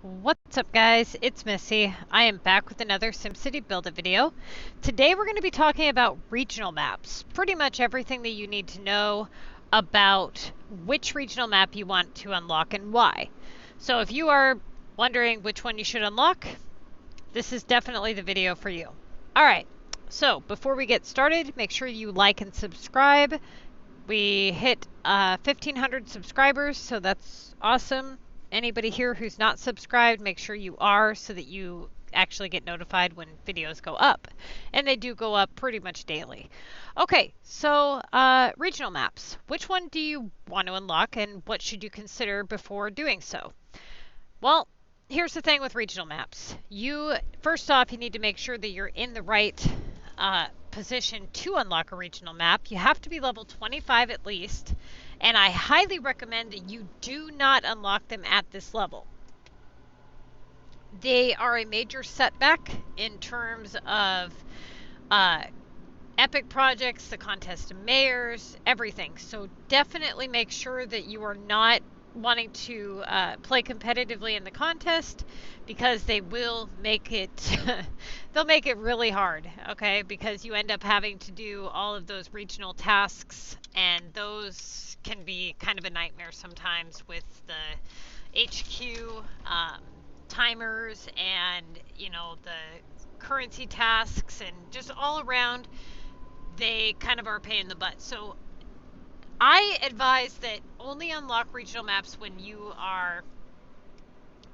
What's up guys, it's Missy. I am back with another SimCity Buildit video. Today we're going to be talking about regional maps. Pretty much everything that you need to know about which regional map you want to unlock and why. So if you are wondering which one you should unlock, this is definitely the video for you. Alright, so before we get started, make sure you like and subscribe. We hit 1,500 subscribers, so that's awesome. Anybody here who's not subscribed, make sure you are so that you actually get notified when videos go up. And they do go up pretty much daily. Okay, so regional maps. Which one do you want to unlock and what should you consider before doing so? Well, here's the thing with regional maps. First off, you need to make sure that you're in the right position to unlock a regional map. You have to be level 25 at least, and I highly recommend that you do not unlock them at this level. They are a major setback in terms of epic projects, the contest of mayors, everything. So definitely make sure that you are not wanting to play competitively in the contest, because they will make it they'll make it really hard, okay? Because you end up having to do all of those regional tasks, and those can be kind of a nightmare sometimes with the HQ timers and the currency tasks, and just all around they kind of are a pain in the butt. So I advise that only unlock regional maps when you are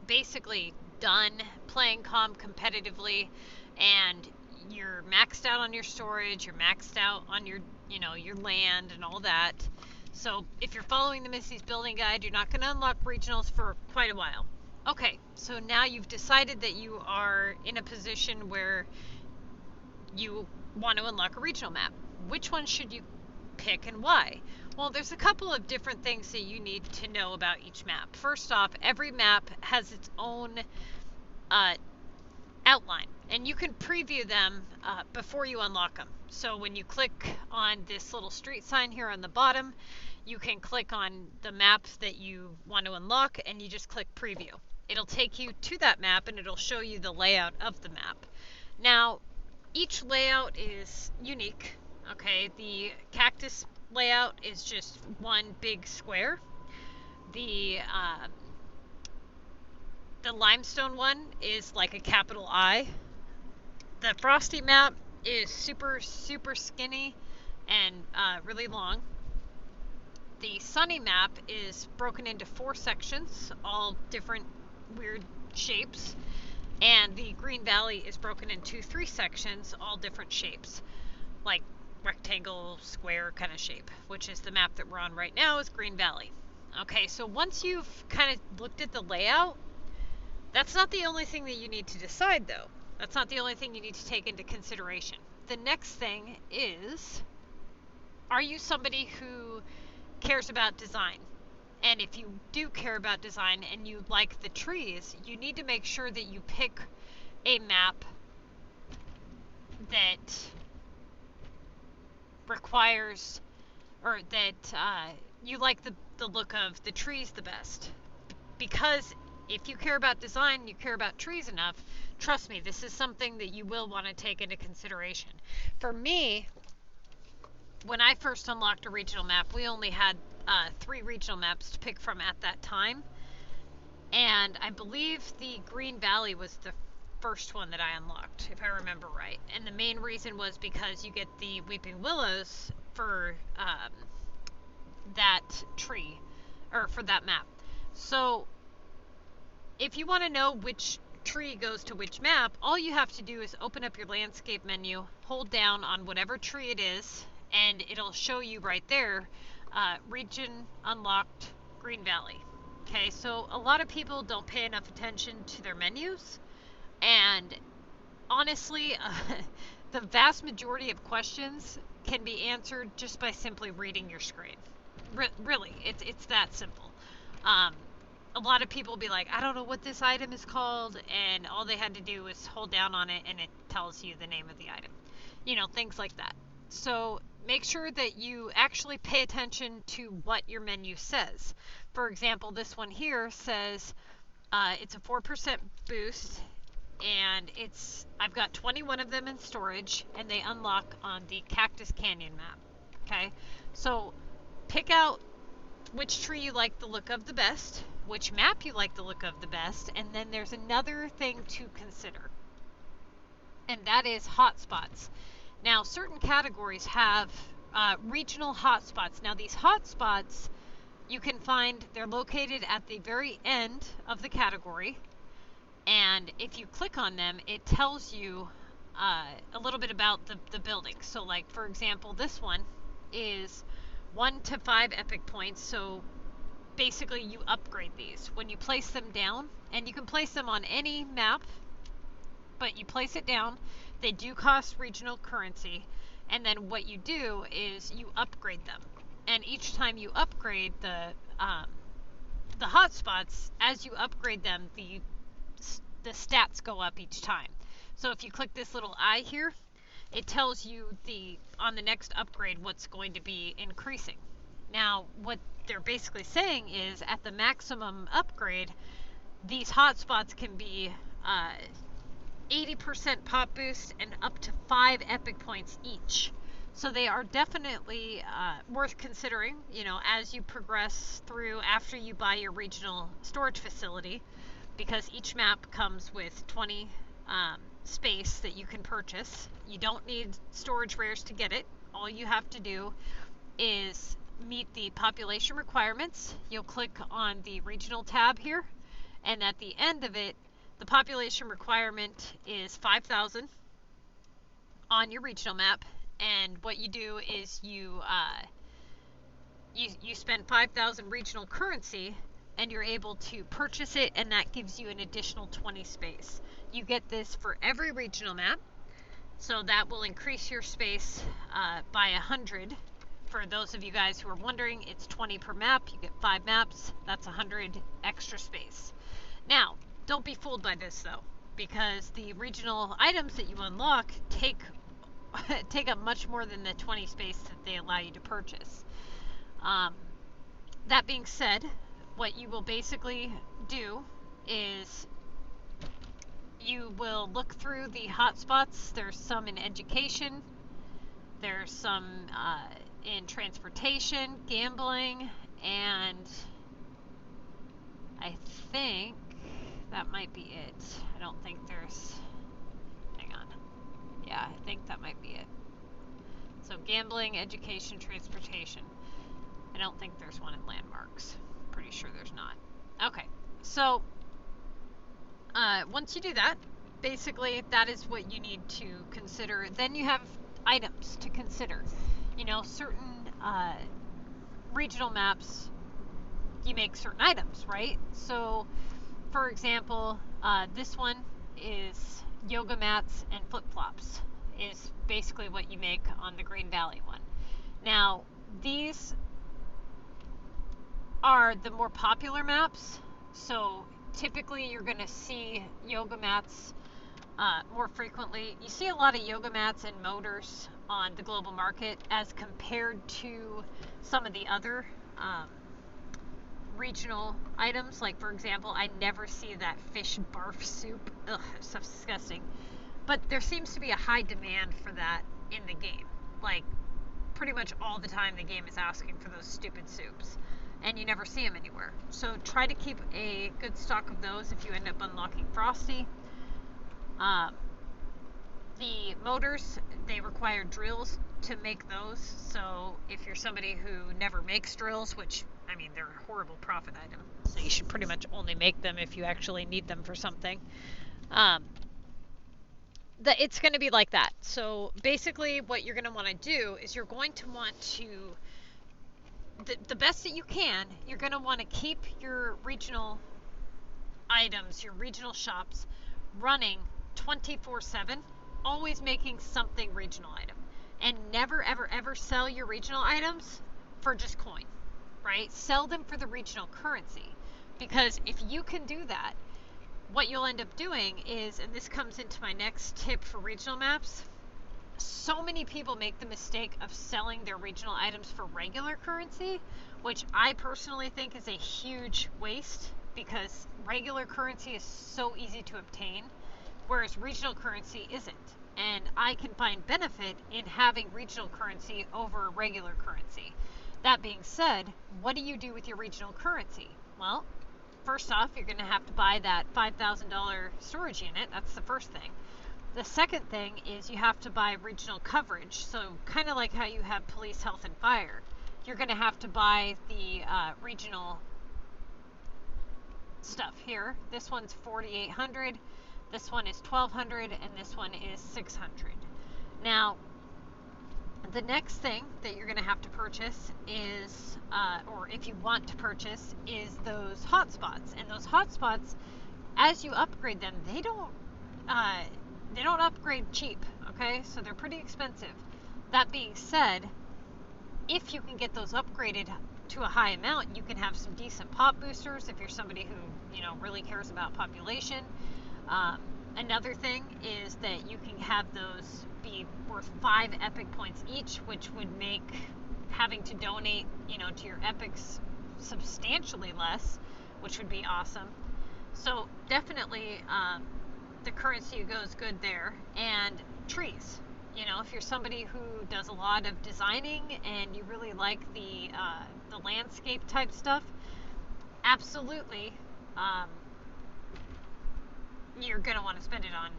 basically done playing COM competitively and you're maxed out on your storage, you're maxed out on your land and all that. So if you're following the Missy's Building Guide, you're not going to unlock regionals for quite a while. Okay, so now you've decided that you are in a position where you want to unlock a regional map. Which one should you pick and why? Well, there's a couple of different things that you need to know about each map. First off, every map has its own outline, and you can preview them before you unlock them. So when you click on this little street sign here on the bottom, you can click on the map that you want to unlock, and you just click preview. It'll take you to that map, and it'll show you the layout of the map. Now, each layout is unique. Okay, the cactus layout is just one big square. The limestone one is like a capital I. The frosty map is super skinny and really long. The sunny map is broken into 4 sections, all different weird shapes. And the green valley is broken into 3 sections, all different shapes, like rectangle, square kind of shape, which is the map that we're on right now, is Green Valley. Okay, so once you've kind of looked at the layout, that's not the only thing that you need to decide, though. That's not the only thing you need to take into consideration. The next thing is, are you somebody who cares about design? And if you do care about design and you like the trees, you need to make sure that you pick a map that requires, or that you like the look of the trees the best. Because if you care about design, you care about trees enough, trust me, this is something that you will want to take into consideration. For me, when I first unlocked a regional map, we only had 3 regional maps to pick from at that time, and I believe the Green Valley was the first one that I unlocked, if I remember right. And the main reason was because you get the Weeping Willows for that tree, or for that map. So if you want to know which tree goes to which map, all you have to do is open up your landscape menu, hold down on whatever tree it is, and it'll show you right there, region unlocked Green Valley. Okay, so a lot of people don't pay enough attention to their menus, and honestly, the vast majority of questions can be answered just by simply reading your screen. Really, it's that simple. A lot of people will be like, I don't know what this item is called, and all they had to do was hold down on it and it tells you the name of the item. Things like that. So make sure that you actually pay attention to what your menu says. For example, this one here says It's a 4% boost, and I've got 21 of them in storage, and they unlock on the Cactus Canyon map. Okay, so pick out which tree you like the look of the best, which map you like the look of the best, and then there's another thing to consider, and that is hotspots. Now, certain categories have regional hotspots. Now, these hotspots you can find, they're located at the very end of the category, and if you click on them, it tells you a little bit about the building. So, like, for example, this one is 1 to 5 epic points, so basically you upgrade these when you place them down, and you can place them on any map, but you place it down. They do cost regional currency, and then what you do is you upgrade them. And each time you upgrade the hotspots, as you upgrade them, the stats go up each time. So if you click this little eye here, it tells you on the next upgrade what's going to be increasing. Now, what they're basically saying is at the maximum upgrade, these hotspots can be 80% pop boost and up to 5 epic points each. So they are definitely worth considering, you know, as you progress through after you buy your regional storage facility, because each map comes with 20 space that you can purchase. You don't need storage rares to get it. All you have to do is meet the population requirements. You'll click on the regional tab here, and at the end of it, the population requirement is 5,000 on your regional map. And what you do is you spend 5,000 regional currency, and you're able to purchase it, and that gives you an additional 20 space. You get this for every regional map, so that will increase your space by 100. For those of you guys who are wondering, it's 20 per map. You get 5 maps. That's 100 extra space. Now, don't be fooled by this though, because the regional items that you unlock take up much more than the 20 space that they allow you to purchase. That being said, what you will basically do is you will look through the hotspots. There's some in education, there's some in transportation, gambling, and I think that might be it. I don't think there's, hang on. Yeah, I think that might be it. So gambling, education, transportation. I don't think there's one in landmarks. Pretty sure there's not. Okay, so once you do that, basically that is what you need to consider. Then you have items to consider. You know, certain regional maps, you make certain items, right? So, for example, this one is yoga mats and flip-flops is basically what you make on the Green Valley one. Now, these are the more popular maps, so typically you're going to see yoga mats more frequently. You see a lot of yoga mats and motors on the global market as compared to some of the other regional items. Like, for example, I never see that fish barf soup. Ugh, stuff's disgusting. But there seems to be a high demand for that in the game. Like, pretty much all the time the game is asking for those stupid soups, and you never see them anywhere. So try to keep a good stock of those if you end up unlocking Frosty. The motors, they require drills to make those, so if you're somebody who never makes drills, which, I mean, they're a horrible profit item, so you should pretty much only make them if you actually need them for something. It's going to be like that. So basically what you're going to want to do is you're going to want to, the best that you can, you're going to want to keep your regional items, your regional shops running 24/7, always making something regional item, and never ever ever sell your regional items for just coin, right? Sell them for the regional currency, because if you can do that, what you'll end up doing is, and this comes into my next tip for regional maps, so many people make the mistake of selling their regional items for regular currency, which I personally think is a huge waste because regular currency is so easy to obtain, whereas regional currency isn't. And I can find benefit in having regional currency over regular currency. That being said, what do you do with your regional currency? Well, first off, you're going to have to buy that $5,000 storage unit. That's the first thing. The second thing is you have to buy regional coverage. So kind of like how you have police, health, and fire. You're going to have to buy the regional stuff here. This one's $4,800. This one is $1,200, and this one is $600. Now, the next thing that you're going to have to purchase is, or if you want to purchase, is those hotspots. And those hotspots, as you upgrade them, they don't upgrade cheap. Okay, so they're pretty expensive. That being said, if you can get those upgraded to a high amount, you can have some decent pop boosters if you're somebody who, you know, really cares about population. Another thing is that you can have those be worth 5 epic points each, which would make having to donate, you know, to your epics substantially less, which would be awesome. So definitely the currency goes good there. And trees. You know, if you're somebody who does a lot of designing and you really like the landscape type stuff, absolutely, you're gonna want to spend it on,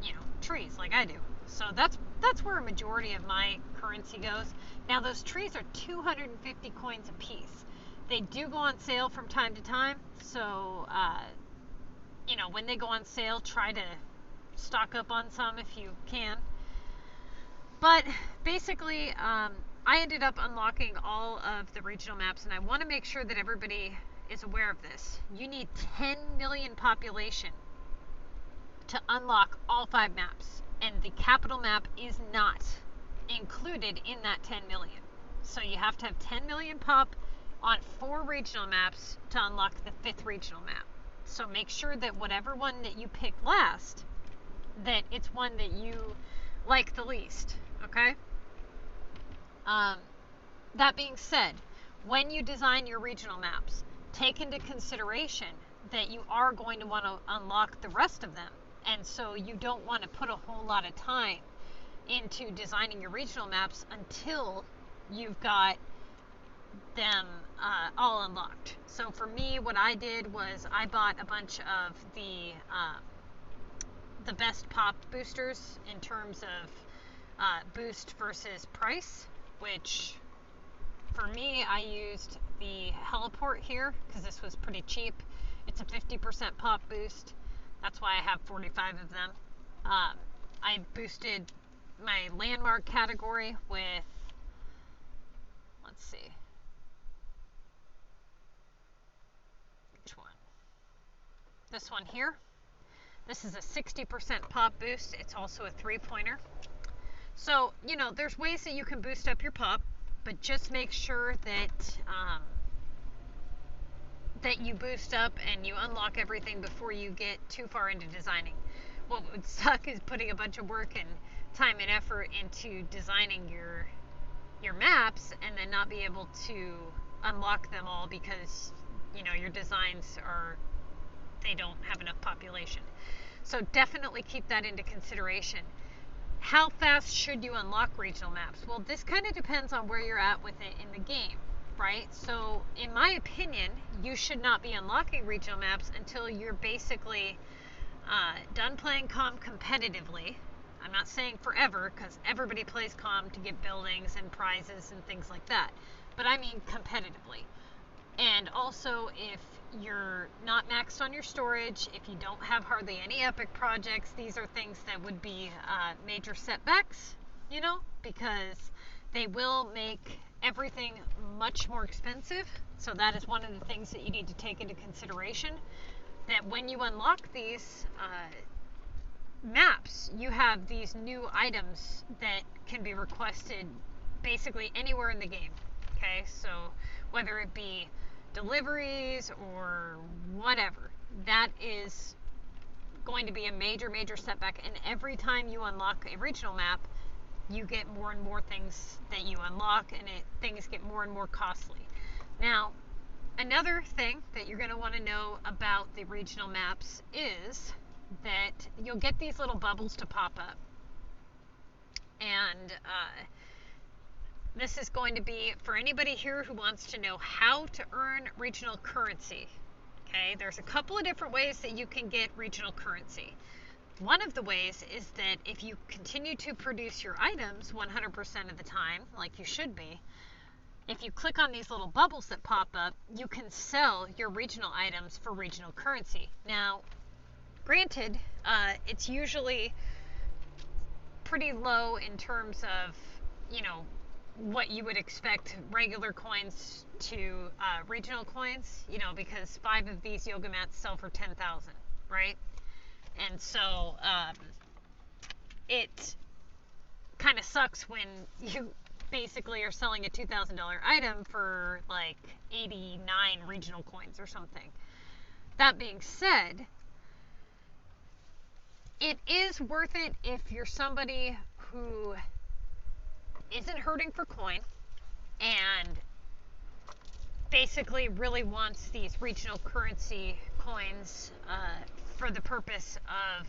you know, trees like I do. So that's where a majority of my currency goes. Now those trees are 250 coins a piece. They do go on sale from time to time. So you know, when they go on sale, try to stock up on some if you can. But basically, I ended up unlocking all of the regional maps, and I want to make sure that everybody is aware of this. You need 10 million population to unlock all 5 maps, and the capital map is not included in that 10 million. So you have to have 10 million pop on 4 regional maps to unlock the 5th regional map. So make sure that whatever one that you pick last, that it's one that you like the least, okay? That being said, when you design your regional maps, take into consideration that you are going to want to unlock the rest of them. And so you don't want to put a whole lot of time into designing your regional maps until you've got them all unlocked. So for me, what I did was I bought a bunch of the best pop boosters in terms of boost versus price, which for me, I used the heliport here because this was pretty cheap. It's a 50% pop boost. That's why I have 45 of them. I boosted my landmark category with, let's see, which one? This one here. This is a 60% pop boost. It's also a 3-pointer. So, you know, there's ways that you can boost up your pop, but just make sure that that you boost up and you unlock everything before you get too far into designing. What would suck is putting a bunch of work and time and effort into designing your maps and then not be able to unlock them all because, you know, your designs they don't have enough population. So definitely keep that into consideration. How fast should you unlock regional maps? Well, this kind of depends on where you're at with it in the game, right? So in my opinion, you should not be unlocking regional maps until you're basically done playing COM competitively. I'm not saying forever, because everybody plays COM to get buildings and prizes and things like that, but I mean competitively. And also, if you're not maxed on your storage, if you don't have hardly any epic projects, these are things that would be major setbacks, you know, because they will make everything much more expensive. So that is one of the things that you need to take into consideration, that when you unlock these maps, you have these new items that can be requested basically anywhere in the game. Okay, so whether it be deliveries or whatever, that is going to be a major setback. And every time you unlock a regional map, you get more and more things that you unlock, and things get more and more costly. Now, Another thing that you're going to want to know about the regional maps is that you'll get these little bubbles to pop up. And this is going to be for anybody here who wants to know how to earn regional currency. Okay, there's a couple of different ways that you can get regional currency. One of the ways is that if you continue to produce your items 100% of the time, like you should be, if you click on these little bubbles that pop up, you can sell your regional items for regional currency. Now, granted, it's usually pretty low in terms of, you know, what you would expect regular coins to regional coins, you know, because 5 of these yoga mats sell for 10,000, right? And so it kind of sucks when you basically are selling a $2,000 item for like 89 regional coins or something. That being said, it is worth it if you're somebody who isn't hurting for coin and basically really wants these regional currency coins for the purpose of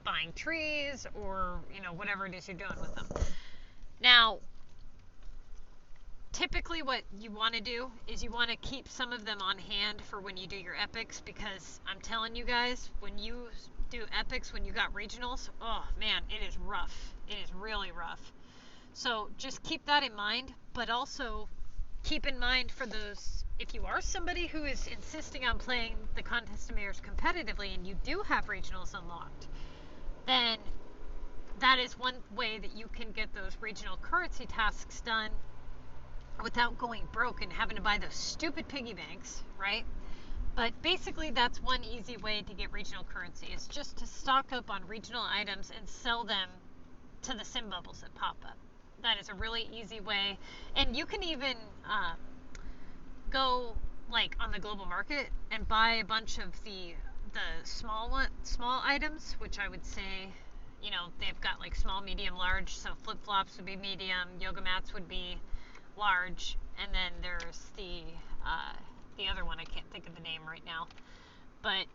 buying trees or, you know, whatever it is you're doing with them. Now, typically what you want to do is you want to keep some of them on hand for when you do your epics, because I'm telling you guys, when you do epics, when you got regionals, oh man, it is rough. It is really rough. So just keep that in mind, but also keep in mind for those, if you are somebody who is insisting on playing the Contest of Mayors competitively and you do have regionals unlocked, then that is one way that you can get those regional currency tasks done without going broke and having to buy those stupid piggy banks, right? But basically that's one easy way to get regional currency, is just to stock up on regional items and sell them to the sim bubbles that pop up. That is a really easy way. And you can even go like on the global market and buy a bunch of the small items, which I would say, you know, they've got like small, medium, large. So flip-flops would be medium, yoga mats would be large, and then there's the other one, I can't think of the name right now. But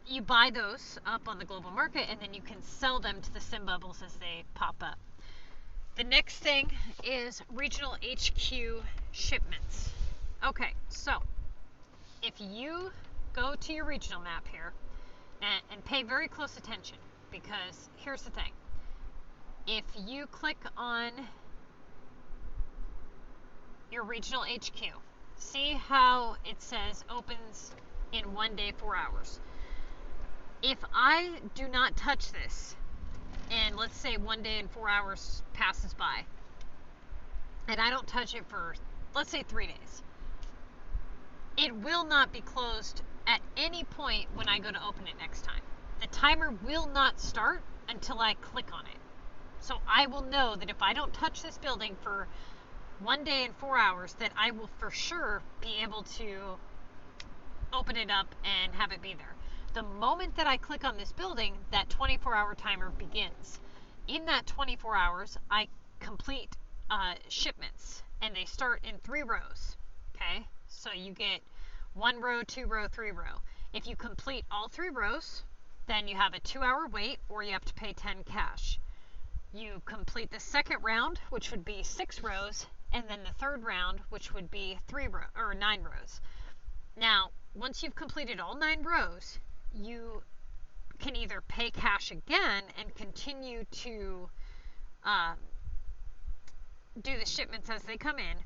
you buy those up on the global market and then you can sell them to the sim bubbles as they pop up. The next thing is regional HQ shipments. Okay, so if you go to your regional map here and pay very close attention, because here's the thing. If you click on your regional HQ, see how it says opens in 1 day, 4 hours. If I do not touch this, and let's say 1 day and 4 hours passes by, and I don't touch it for, let's say 3 days, it will not be closed at any point when I go to open it next time. The timer will not start until I click on it. So I will know that if I don't touch this building for 1 day and 4 hours, that I will for sure be able to open it up and have it be there. The moment that I click on this building, that 24-hour timer begins. In that 24 hours, I complete shipments, and they start in 3 rows. Okay, so you get 1 row, 2 row, 3 row. If you complete all 3 rows, then you have a 2-hour wait, or you have to pay 10 cash. You complete the second round, which would be 6 rows, and then the third round, which would be 9 rows. Now, once you've completed all 9 rows, you can either pay cash again and continue to do the shipments as they come in,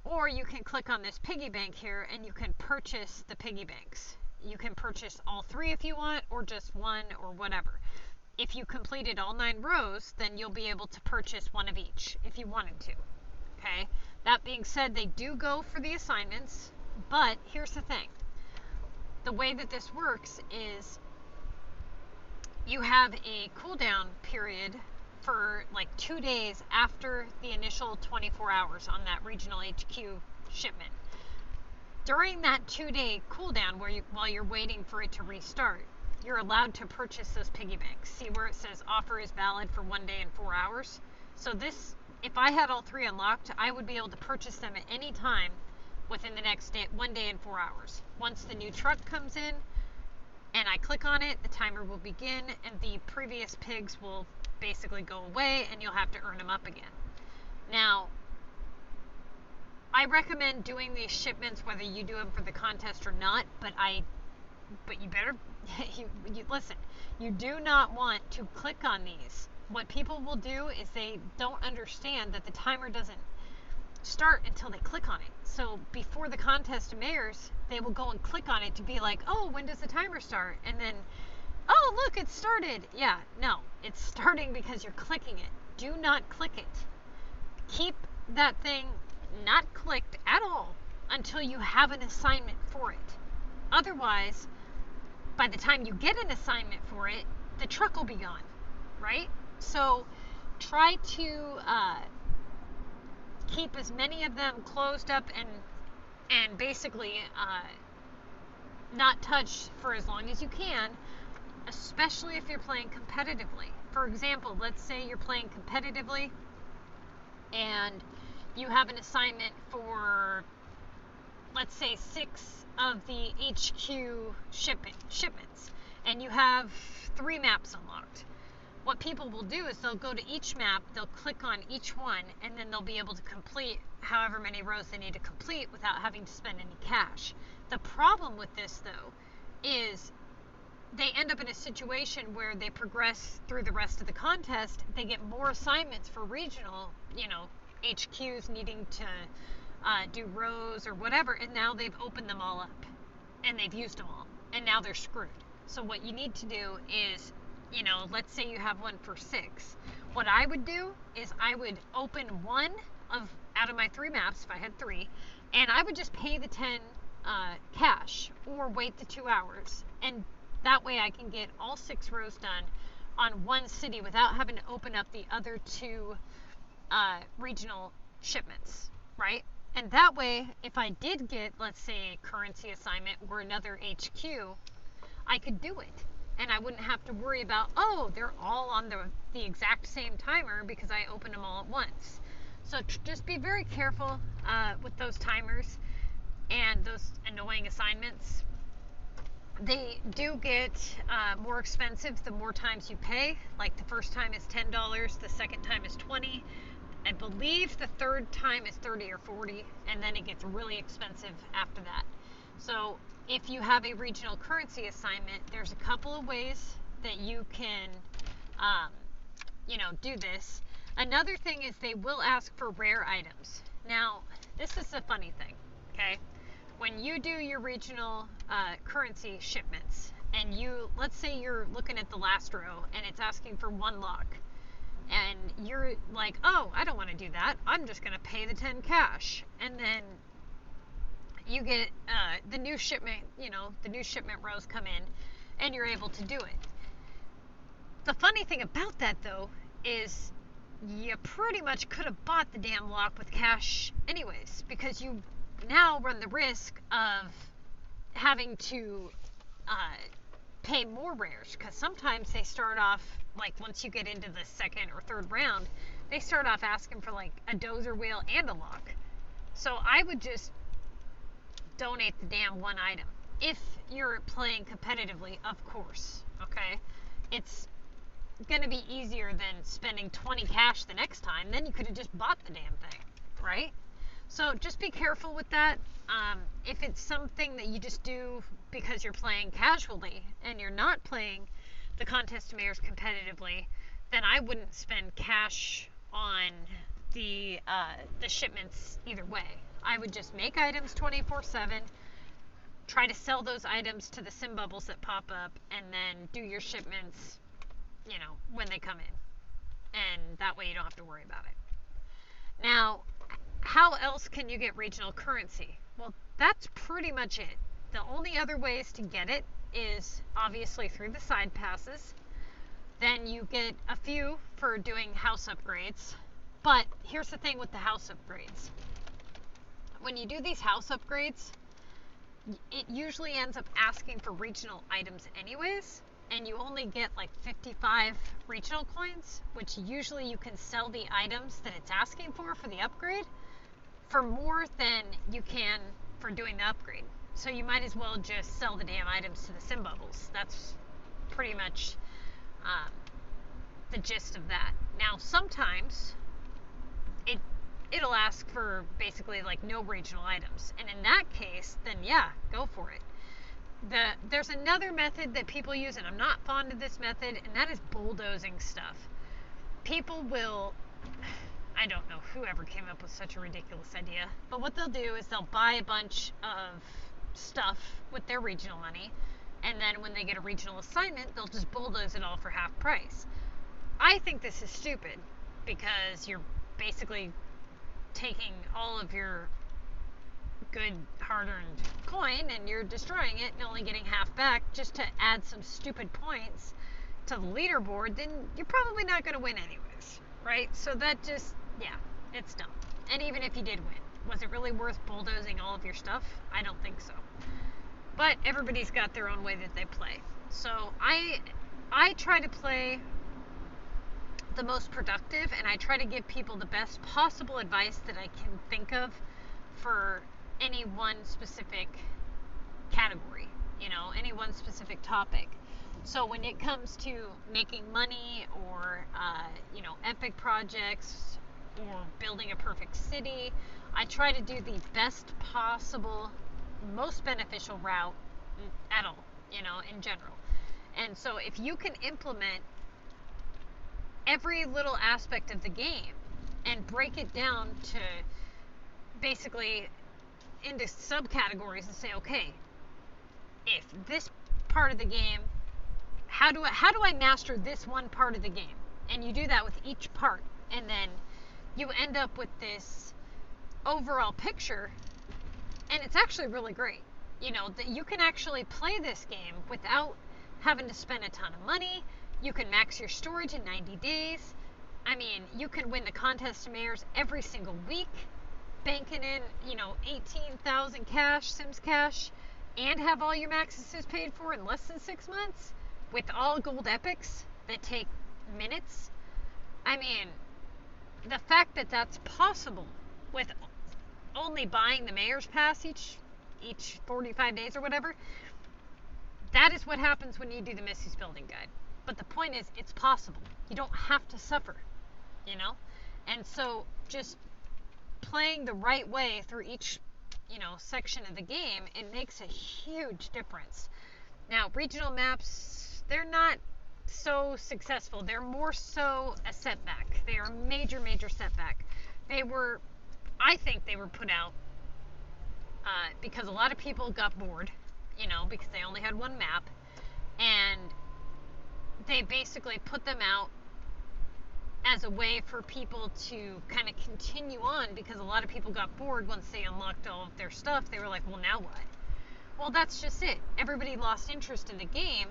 or you can click on this piggy bank here and you can purchase the piggy banks. You can purchase all 3 if you want, or just 1, or whatever. If you completed all 9 rows, then you'll be able to purchase 1 of each if you wanted to. Okay? That being said, they do go for the assignments, but here's the thing. The way that this works is you have a cooldown period for like 2 days after the initial 24 hours on that regional HQ shipment. During that 2-day cooldown, while you're waiting for it to restart, you're allowed to purchase those piggy banks. See where it says offer is valid for 1 day and 4 hours? So this, if I had all 3 unlocked, I would be able to purchase them at any time within the next day, 1 day and 4 hours. Once the new truck comes in and I click on it, the timer will begin and the previous pigs will basically go away and you'll have to earn them up again. Now, I recommend doing these shipments whether you do them for the contest or not, but you better listen. You do not want to click on these. What people will do is they don't understand that the timer doesn't start until they click on it. So before the contest airs, they will go and click on it to be like, oh, when does the timer start? And then, oh, look, it started. Yeah, no, it's starting because you're clicking it. Do not click it. Keep that thing not clicked at all until you have an assignment for it. Otherwise, by the time you get an assignment for it, the truck will be gone, right? So try to keep as many of them closed up and basically not touched for as long as you can, especially if you're playing competitively. For example, let's say you're playing competitively and you have an assignment for, let's say, 6 of the HQ shipments, and you have 3 maps unlocked. What people will do is they'll go to each map, they'll click on each one, and then they'll be able to complete however many rows they need to complete without having to spend any cash. The problem with this, though, is they end up in a situation where they progress through the rest of the contest, they get more assignments for regional, HQs needing to do rows or whatever, and now they've opened them all up and they've used them all, and now they're screwed. So what you need to do is, let's say you have one for 6. What I would do is I would open one out of my 3 maps if I had 3, and I would just pay the 10 cash or wait the 2 hours, and that way I can get all 6 rows done on one city without having to open up the other 2 regional shipments, right? And that way, if I did get, let's say, a currency assignment or another HQ, I could do it. And I wouldn't have to worry about, oh, they're all on the exact same timer because I opened them all at once. So just be very careful with those timers and those annoying assignments. They do get more expensive the more times you pay. Like the first time is $10, the second time is $20. I believe the third time is $30 or $40, and then it gets really expensive after that. So if you have a regional currency assignment, there's a couple of ways that you can, do this. Another thing is they will ask for rare items. Now, this is a funny thing, okay? When you do your regional currency shipments, and let's say you're looking at the last row, and it's asking for 1 lock. And you're like, oh, I don't want to do that. I'm just going to pay the 10 cash. And then you get the new shipment, the new shipment rows come in and you're able to do it. The funny thing about that, though, is you pretty much could have bought the damn lock with cash anyways, because you now run the risk of having to pay more rares, because sometimes they start off, like once you get into the second or third round, they start off asking for like a dozer wheel and a lock. So I would just donate the damn 1 item. If you're playing competitively, of course, okay? It's going to be easier than spending 20 cash the next time. Then you could have just bought the damn thing, right? So just be careful with that. If it's something that you just do because you're playing casually and you're not playing the contest to mayors competitively, then I wouldn't spend cash on the shipments either way. I would just make items 24/7, try to sell those items to the sim bubbles that pop up, and then do your shipments, when they come in. And that way you don't have to worry about it. Now, how else can you get regional currency? Well, that's pretty much it. The only other ways to get it is obviously through the side passes. Then you get a few for doing house upgrades. But here's the thing with the house upgrades. When you do these house upgrades, it usually ends up asking for regional items anyways, and you only get like 55 regional coins, which usually you can sell the items that it's asking for the upgrade for more than you can for doing the upgrade. So you might as well just sell the damn items to the sim bubbles. That's pretty much the gist of that. Now, sometimes it'll ask for basically like no regional items, and in that case, then yeah, go for it. There's another method that people use, and I'm not fond of this method, and that is bulldozing stuff. People will, I don't know whoever came up with such a ridiculous idea, but what they'll do is they'll buy a bunch of stuff with their regional money, and then when they get a regional assignment, they'll just bulldoze it all for half price. I think this is stupid, because you're basically taking all of your good hard-earned coin and you're destroying it and only getting half back just to add some stupid points to the leaderboard, then you're probably not going to win anyways, right? So that just, yeah, it's dumb. And even if you did win, was it really worth bulldozing all of your stuff? I don't think so. But everybody's got their own way that they play. So I try to play the most productive, and I try to give people the best possible advice that I can think of for any one specific category, any one specific topic. So when it comes to making money or, epic projects or building a perfect city, I try to do the best possible, most beneficial route at all, in general. And so if you can implement every little aspect of the game and break it down to basically into subcategories and say, okay, if this part of the game, how do I master this one part of the game? And you do that with each part, and then you end up with this overall picture, and it's actually really great. That you can actually play this game without having to spend a ton of money. You can max your storage in 90 days. I mean, you can win the contest of mayors every single week, banking in, 18,000 cash, Sims cash, and have all your maxes paid for in less than 6 months with all gold epics that take minutes. I mean, the fact that that's possible with only buying the mayor's pass each 45 days or whatever, that is what happens when you do the Missy's Building Guide. But the point is, it's possible. You don't have to suffer, And so just playing the right way through each, section of the game, it makes a huge difference. Now, regional maps, they're not so successful. They're more so a setback. They are a major, major setback. I think they were put out because a lot of people got bored, because they only had one map, and they basically put them out as a way for people to kind of continue on, because a lot of people got bored once they unlocked all of their stuff. They were like, well, now what? Well, that's just it. Everybody lost interest in the game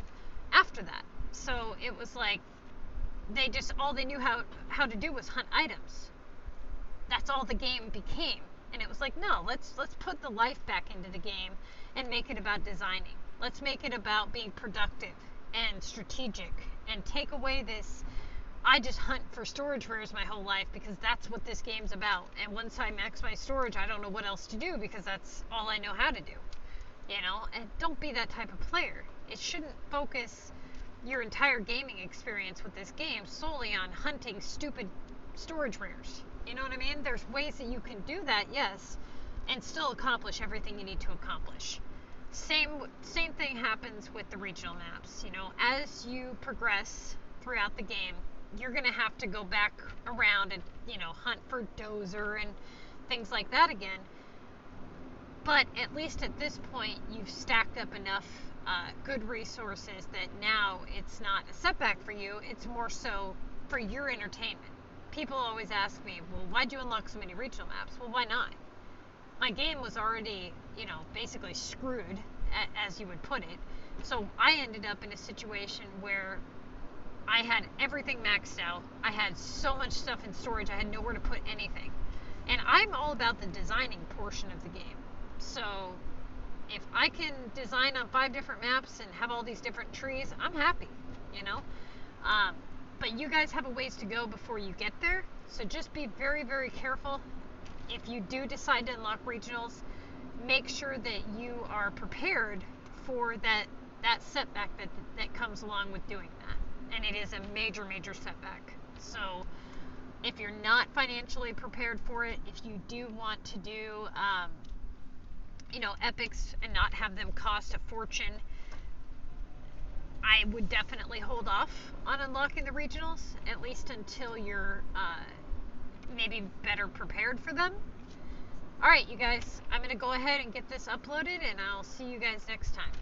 after that. So it was like all they knew how to do was hunt items. That's all the game became. And it was like, no, let's put the life back into the game and make it about designing. Let's make it about being productive and strategic, and take away this, I just hunt for storage rares my whole life because that's what this game's about. And once I max my storage, I don't know what else to do because that's all I know how to do. And don't be that type of player. It shouldn't focus your entire gaming experience with this game solely on hunting stupid storage rares. You know what I mean? There's ways that you can do that, yes, and still accomplish everything you need to accomplish. Same thing happens with the regional maps. As you progress throughout the game, you're going to have to go back around and, hunt for dozer and things like that again. But at least at this point, you've stacked up enough good resources that now it's not a setback for you. It's more so for your entertainment. People always ask me, well, why'd you unlock so many regional maps? Well, why not? My game was already, basically screwed, as you would put it. So I ended up in a situation where I had everything maxed out. I had so much stuff in storage, I had nowhere to put anything. And I'm all about the designing portion of the game. So if I can design on 5 different maps and have all these different trees, I'm happy, But you guys have a ways to go before you get there. So just be very, very careful. If you do decide to unlock regionals, make sure that you are prepared for that setback that comes along with doing that. And it is a major, major setback. So if you're not financially prepared for it, if you do want to do, epics and not have them cost a fortune, I would definitely hold off on unlocking the regionals, at least until you're maybe better prepared for them. Alright, you guys, I'm going to go ahead and get this uploaded, and I'll see you guys next time.